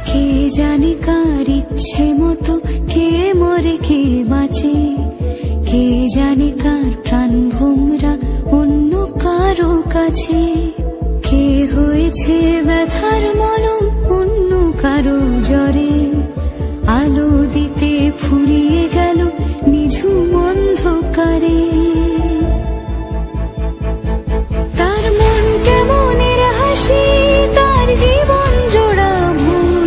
কে জানে কার ইচ্ছে মতো কে মরে কে বাঁচে, কে জানে কার প্রাণ ভোমরা অন্য কারো কাছে। কে হয়েছে ব্যথার মলম অন্য কারো জ্বরে, আলো দিতে ফুরিয়ে গেল নিঝুম অন্ধকারে। তার মন কেমনের হাসি, তার জীবন জোড়া ভুল,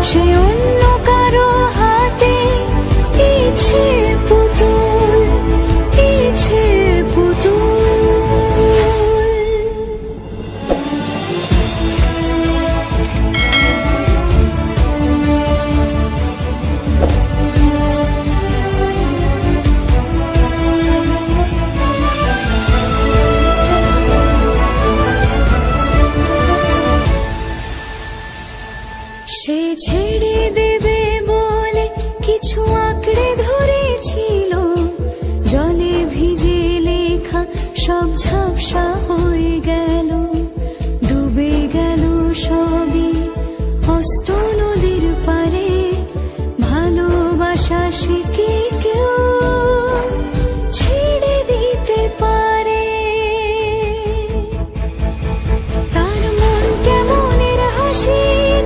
সে অন্য কারো হাতে ইচ্ছে পুতুল, ইচ্ছে পুতুল। সে ছেড়ে দেবে বলে কিছু আঁকড়ে ধরেছিল, জলে ভিজে লেখা সব ঝাপসা হয়ে গেল, ডুবে গেল সবই অস্ত নদীর পারে। ভালোবাসা সে কি কেউ ছেড়ে দিতে পারে? তার মন কেমনের হাসি,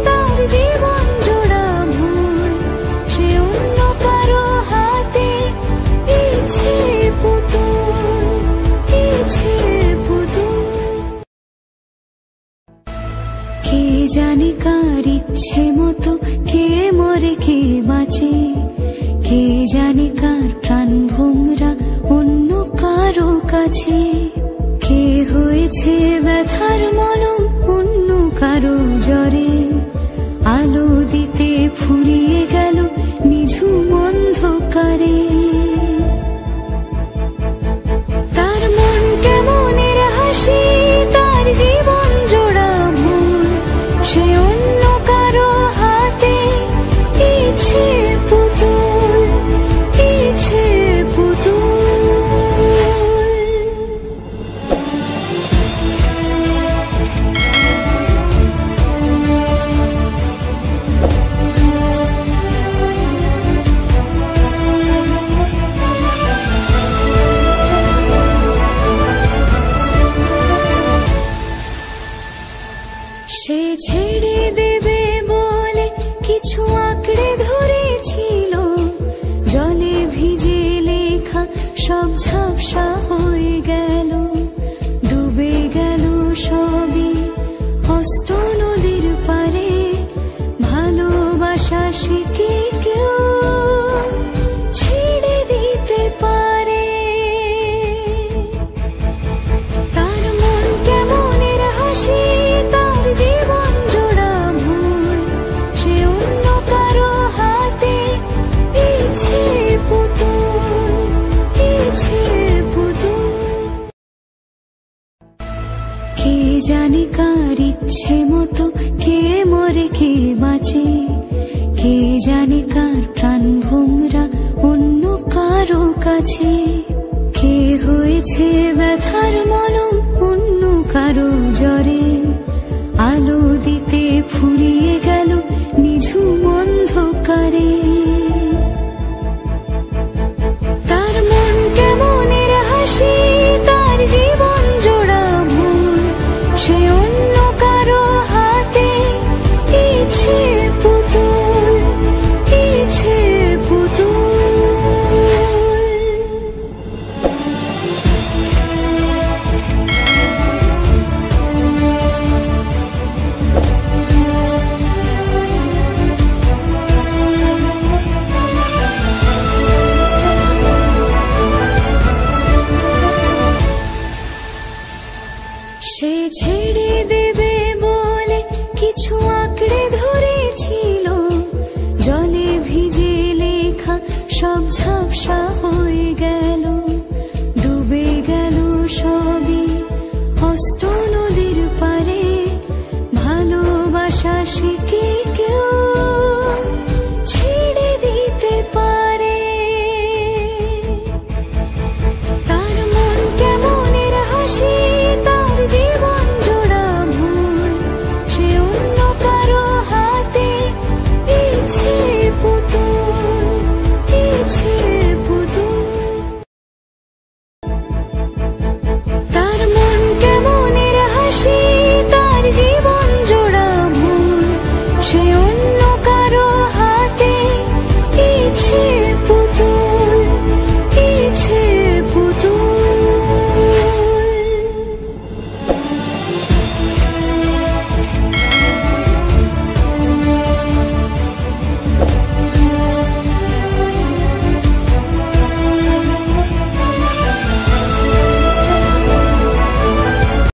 তার জীবন জোড়া ভুল, সে অন্য কারো হাতে ইচ্ছে পুতুল, ইচ্ছে পুতুল। কে জানে কার ইচ্ছে মতো কে মরে কে বাঁচে, কে জানে কার প্রাণ ভোমরা অন্য কারো কাছে। কে হয়েছে ব্যথার মলম অন্য কারো জ্বরে, আলো দিতে ফুরিয়ে গেল নিঝুম অন্ধকারে। তার মন কেমনের হাসি, তার জীবন জোড়া ভুল, সে অন্য কারো হাতে ইচ্ছে পুতুল, ইচ্ছে পুতুল। সে ছেড়ে দেবে বলে কিছু আঁকড়ে ধরেছিল, জলে ভিজে লেখা সব ঝাপসা হয়ে গেল, ডুবে গেল সবই অস্ত নদীর পারে। ভালোবাসা সে কি কেউ ছেড়ে দিতে পারে? তার মন কেমনের হাসি, তার জীবন জোড়া ভুল, সে অন্য কারো হাতে ইচ্ছে পুতুল, ইচ্ছে পুতুল। কে জানে কার ইচ্ছে মতো কে মরে কে বাঁচে, কে জানে কার প্রাণ ভোমরা অন্য কারো কাছে। কে হয়েছে ব্যথার মলম অন্য কারো জ্বরে, আলো দিতে ফুরিয়ে গেল নিঝুম অন্ধকারে। তার মন কেমনের হাসি, তার জীবন জোড়া ভুল, সে অন্য কারো হাতে ইচ্ছে পুতুল, ইচ্ছে পুতুল। সে ছেড়ে দেবে বলে কিছু আঁকড়ে ধরেছিল, জলে ভিজে লেখা সব ঝাপসা হয়ে গেল, ডুবে গেল সবই অস্ত নদীর পারে। ভালোবাসা সে কি কেউ